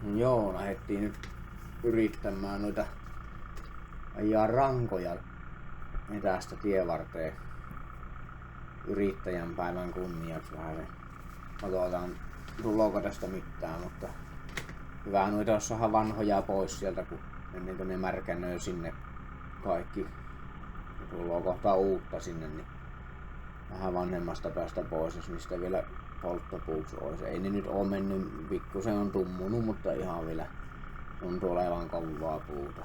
No joo, lähdettiin nyt yrittämään noita ajaa rankoja etästä tievarteen yrittäjän päivän kunniaksi vähän se. Katsotaan tuleeko tästä mitään, mutta hyvä noita jos saadaan vanhoja pois sieltä, kun ennen kuin ne märkänöi sinne kaikki. Tulee kohta uutta sinne, niin vähän vanhemmasta päästä pois, jos niistä vielä polttopuuksi olisi. Ei ne nyt oo mennyt, pikkusen on tummunut, mutta ihan vielä tuntuu olevan kovaa puuta.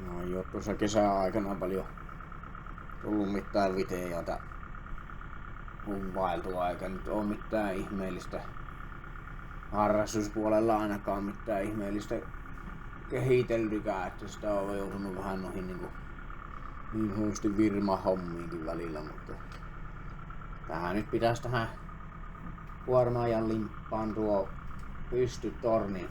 No ei oo tuossa kesäaikana paljon tullut mitään videoita kuvailtua, eikä nyt oo mitään ihmeellistä harrastuspuolella ainakaan mitään ihmeellistä kehitellykään, että sitä on joutunut vähän noihin niin sanotusti virmahommiinkin välillä, mutta tähän nyt pitäisi tähän kuorma-ajan limppaan tuo pystytornin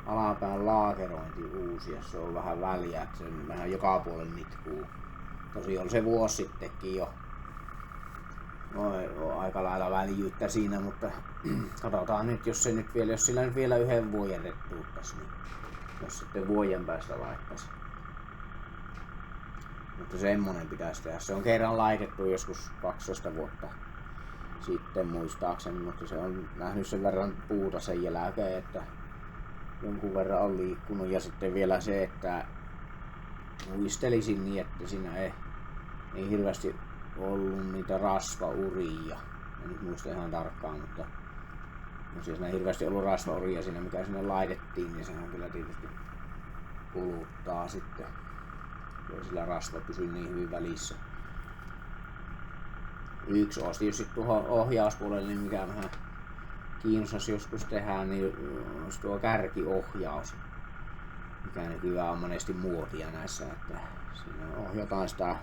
alapään laakerointi uusia. Se on vähän väliä, että se vähän joka puolen nitkuu. Tosi oli se vuosi sittenkin jo. On aika lailla väljyyttä siinä, mutta katsotaan nyt, jos sillä nyt vielä yhden vuoden rettuuttais, niin jos sitten vuoden päästä laittaisi. Mutta semmonen pitäisi tehdä. Se on kerran laitettu joskus 12 vuotta sitten muistaakseni, mutta se on nähnyt sen verran puuta sen jälkeen, että jonkun verran on liikkunut. Ja sitten vielä se, että muistelisin niin, että siinä ei hirveästi ollut niitä rasvauria. En nyt muista ihan tarkkaan, mutta jos siinä ei hirveästi ollut rasvauria siinä, mikä sinne laitettiin, niin sehän kyllä tietysti kuluttaa sitten. Ei sillä rasva pysy niin hyvin välissä. Yksi olisi tietysti tuohon ohjauspuolelle, niin mikä vähän kiinnostaisi joskus tehdä, niin olisi tuo kärkiohjaus. Mikä nykyään on monesti muotia näissä, että siinä ohjataan sitä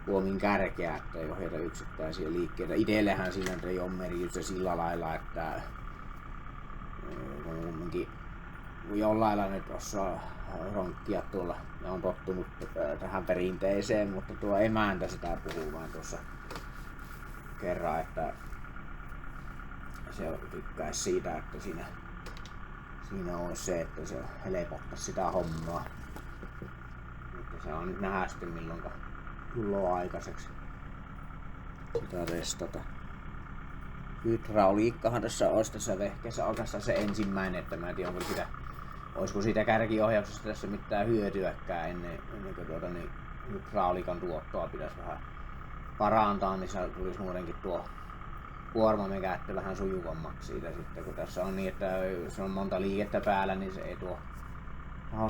puomin kärkeä, että ei ohjata yksittäisiä liikkeitä. Itsellähän siinä ei ole merkitystä sillä lailla, että kumminkin jollain lailla nyt osaa ronkkia tuolla ja on tottunut tähän perinteeseen, mutta tuo emäntä sitä puhuu vaan tuossa kerran, että se tykkäisi siitä, että siinä olisi se, että se helpottaisi sitä hommaa. Mutta se on nyt nähdä sitten milloinka tulee aikaiseksi sitä testata. Hydrauliikkahan tässä olisi tässä vehkeessä oikeastaan se ensimmäinen, että mä en tiedä olisiko siitä kärkiohjauksesta tässä mitään hyötyäkään ennen kuin niin hydrauliikan tuottoa pitäisi vähän parantaa, niin se tulisi muutenkin tuo kuormamekäyttö vähän sujuvammaksi siitä sitten, kun tässä on niin, että jos on monta liikettä päällä, niin se ei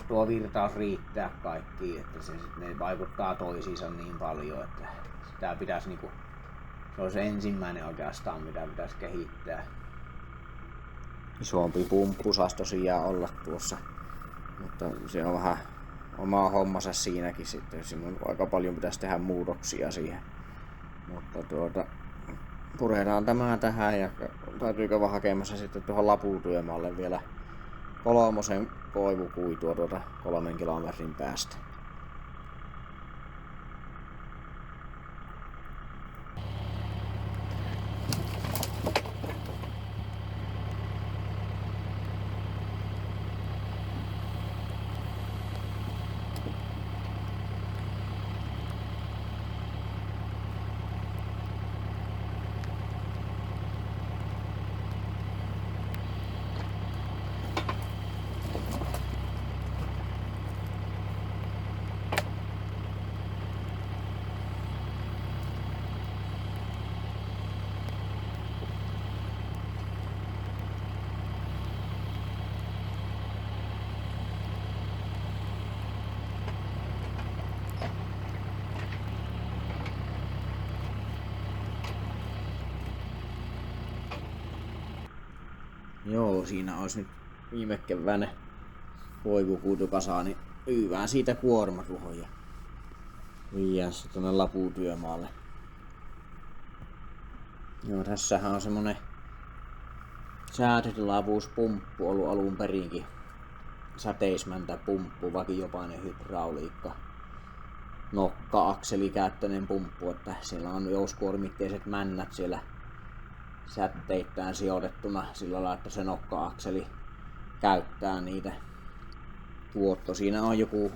tuo virtaus riittää kaikkiin, että ne vaikuttaa toisiinsa niin paljon, että sitä pitäisi niinku, se on se ensimmäinen oikeastaan, mitä pitäisi kehittää. Isompi pumppu saisi tosiaan olla tuossa, mutta se on vähän oma hommansa siinäkin sitten, sinun aika paljon pitäisi tehdä muutoksia siihen. Mutta puretaan tämä tähän ja täytyy käydä hakemassa sitten tuohon laputyömaalle vielä 3 koivukuitua 3 kilometrin päästä. Joo, siinä olisi nyt viime keväänä koivukuitukasa, niin yivään siitä kuorma tuohon ja viiään se tuonne laputyömaalle. Joo, tässähän on semmonen säätötilavuuspumppu ollut alun perinkin. Säteismäntä pumppu, vakiopainen hydrauliikka. Nokka-akselikäyttöinen pumppu, että siellä on jouskuormitteiset männät siellä sätteittäin sijoitettuna sillä lailla, että se nokka-akseli käyttää niitä. Tuotto siinä on joku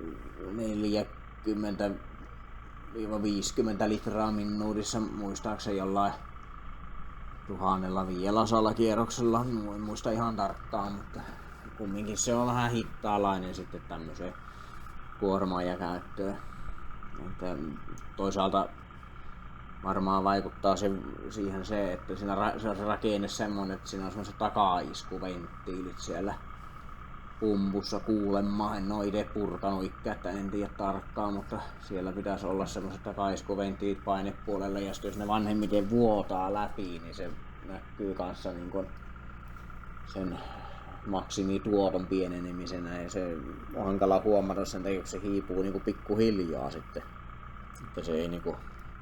40-50 litraa minuutissa, muistaakseni jollain 1500 kierroksella, en muista ihan tarkkaan, mutta kumminkin se on vähän hittaalainen sitten tämmöiseen kuormaan ja käyttöön. Että toisaalta varmaan vaikuttaa siihen se, että siinä se on se rakenne semmonen, että siinä on semmoiset takaiskuventtiilit siellä pumpussa kuulemma. En oo ite purkanut ikään, että en tiedä tarkkaan, mutta siellä pitäisi olla semmoiset takaiskuventtiilit painepuolella, ja jos ne vanhemmiten vuotaa läpi, niin se näkyy kanssa niin kuin sen maksimituoton pienenemisenä, ja se on hankala huomata sen, että se hiipuu niin kuin pikkuhiljaa sitten, että se ei niin kuin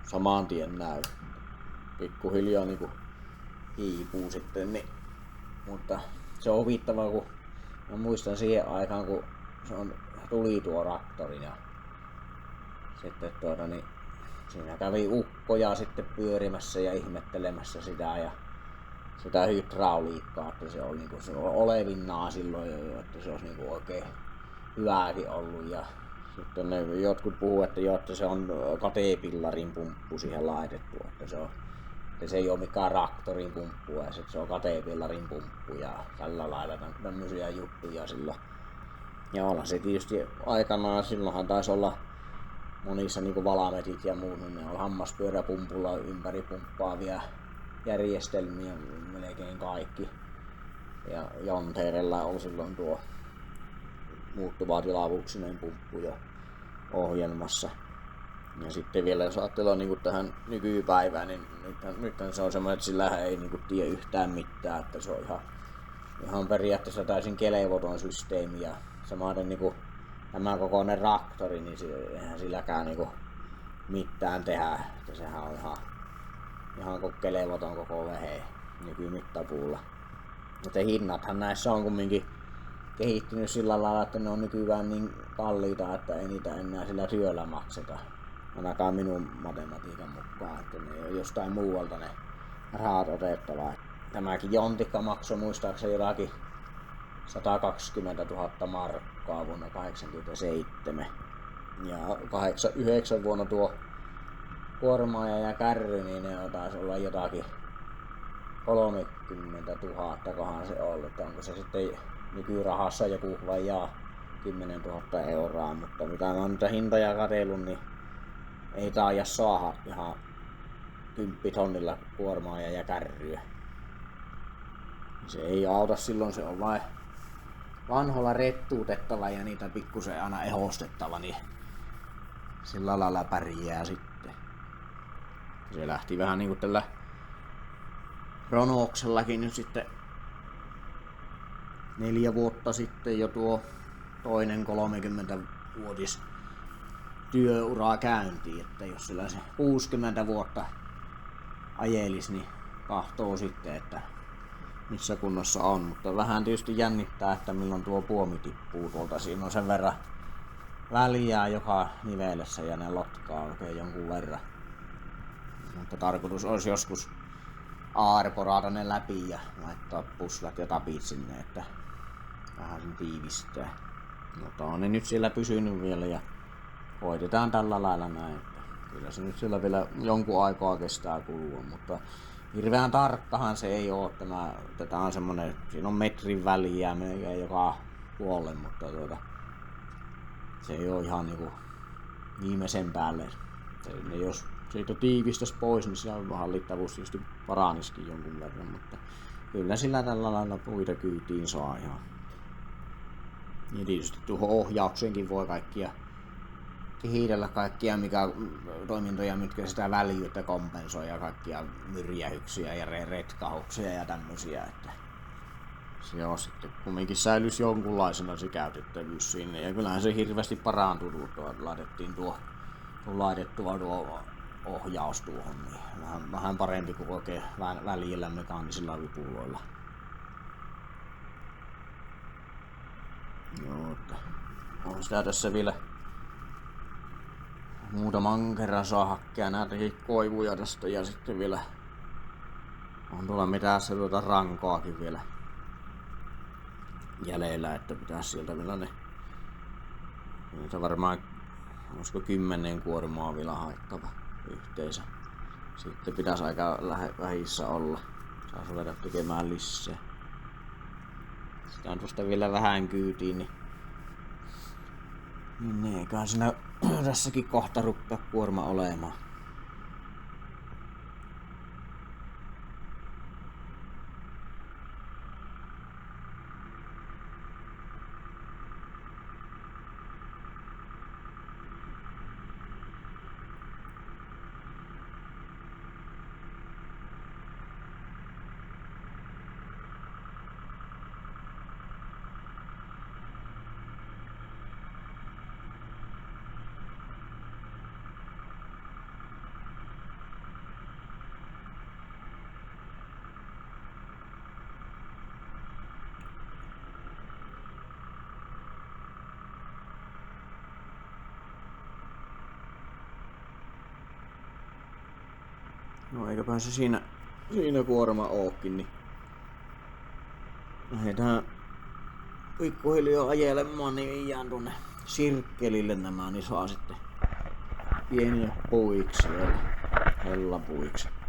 saman tien näy. Pikkuhiljaa niin kuin hiipuu sitten, niin, mutta se on huvittavaa, kun mä muistan siihen aikaan, kun tuli tuo traktori ja sitten niin siinä kävi ukkoja sitten pyörimässä ja ihmettelemässä sitä hydrauliikkaa, että se oli niinku se olevinnaa silloin jo, että se olisi niinku oikein hyvääkin ollut, ja sitten ne jotkut puhuu, että se on katepillarin pumppu siihen laitettu, että se ei ole mikään traktorin pumppu, ja se on katepillarin pumppu ja tällä lailla tämmöisiä juttuja silloin. Ja onhan se tietysti aikanaan, silloinhan taisi olla monissa niinku valametit ja muut, niin ne on hammaspyöräpumpulla ympäri pumppaavia järjestelmiä melkein kaikki. Ja Jonteerella on silloin tuo muuttuva tilavuuksinen pumppu jo ohjelmassa. Ja sitten vielä jos ajattelee niin tähän nykypäivään, niin nyt se on semmoinen, että sillä ei niin tiedä yhtään mitään, että se on ihan periaatteessa täysin kelevoton systeemi, ja samaten niin tämä kokoinen traktori, niin eihän silläkään niin mitään tehdä, että sehän on ihan kelevoton koko vehe nykymittapuulla. Mutta hinnathan näissä on kumminkin kehittynyt sillä lailla, että ne on nykyään niin kalliita, että ei niitä enää sillä työllä makseta. Ainakaan minun matematiikan mukaan, että ne ei ole jostain muualta ne rahat otettavaa. Tämäkin jontikka maksoi muistaakseni jotakin 120 000 markkaa vuonna 1987. Ja 89 vuonna tuo kuormaaja ja kärry, niin ne taisi olla jotakin 30 000, kohan se ollut, että onko se sitten nykyrahassa joku vajaa 10 000 euroa, mutta mitä mä oon niitä hintoja katsellut, niin ei taida saada ihan 10 tonnilla kuormaa ja kärryä. Se ei auta silloin, se on vain vanhoilla rettuutettava ja niitä pikkusen aina ehostettava, niin sillä lailla pärjää sitten. Se lähti vähän niinku tällä Ronoksellakin nyt sitten 4 vuotta sitten jo tuo toinen 30-vuotis työuraa käyntiin, että jos sillä se 60 vuotta ajelis, niin kahtoo sitten, että missä kunnossa on, mutta vähän tietysti jännittää, että milloin tuo puomi tippuu tuolta. Siinä on sen verran väliä joka nivelessä ja ne lotkaa oikein jonkun verran. Mutta tarkoitus olisi joskus aarporata ne läpi ja laittaa puslat ja tapit sinne, että vähän sen tiivistää. Mutta on ne nyt siellä pysynyt vielä ja hoitetaan tällä lailla näin. Kyllä se nyt siellä vielä jonkun aikaa kestää kulua, mutta hirveän tarkkahan se ei oo. Tätä on semmonen, siinä on metrin väliä melkein joka puolelle, mutta se ei oo ihan niinku viimeisen päälle. Jos siitä tiivistäisi pois, niin se hallittavuus tietysti paraniskin jonkun verran, mutta kyllä sillä tällä lailla puita kyytiin saa ihan. Ja tietysti tuohon ohjaukseenkin voi kaikkia kehitellä kaikkia toimintoja, mitkä sitä väljyyttä kompensoi, ja kaikkia myrjähyksiä ja retkahuksia ja tämmösiä, että se on sitten kumminkin säilyisi jonkunlaisena se käytettävyys siinä, ja kyllähän se hirveästi parantuu, kun laitettiin laitettua tuo ohjaus tuohon, niin vähän parempi kuin oikein väljillä mekaanisilla vipuloilla. Joo, että on sitä tässä vielä muutaman kerran saa hakea näitäkin koivuja tästä, ja sitten vielä On tuolla metässä rankoakin vielä jäljellä, että pitäisi sieltä vielä niitä varmaan, olisiko 10 kuormaa vielä haettava yhteensä. Sitten pitäisi aika vähissä olla. Saisi ruveta tekemään lisää. Sitä on tuosta vielä vähän kyytiin, niin eiköhän siinä tässäkin kohta ruppea kuorma olemaan. No eiköpä se siinä kuorma ookin, niin lähdetään pikkuhiljaa ajelemaan, niin jään tuonne sirkkelille nämä, niin saa sitten pieniä puiksi vielä, hellapuiksi.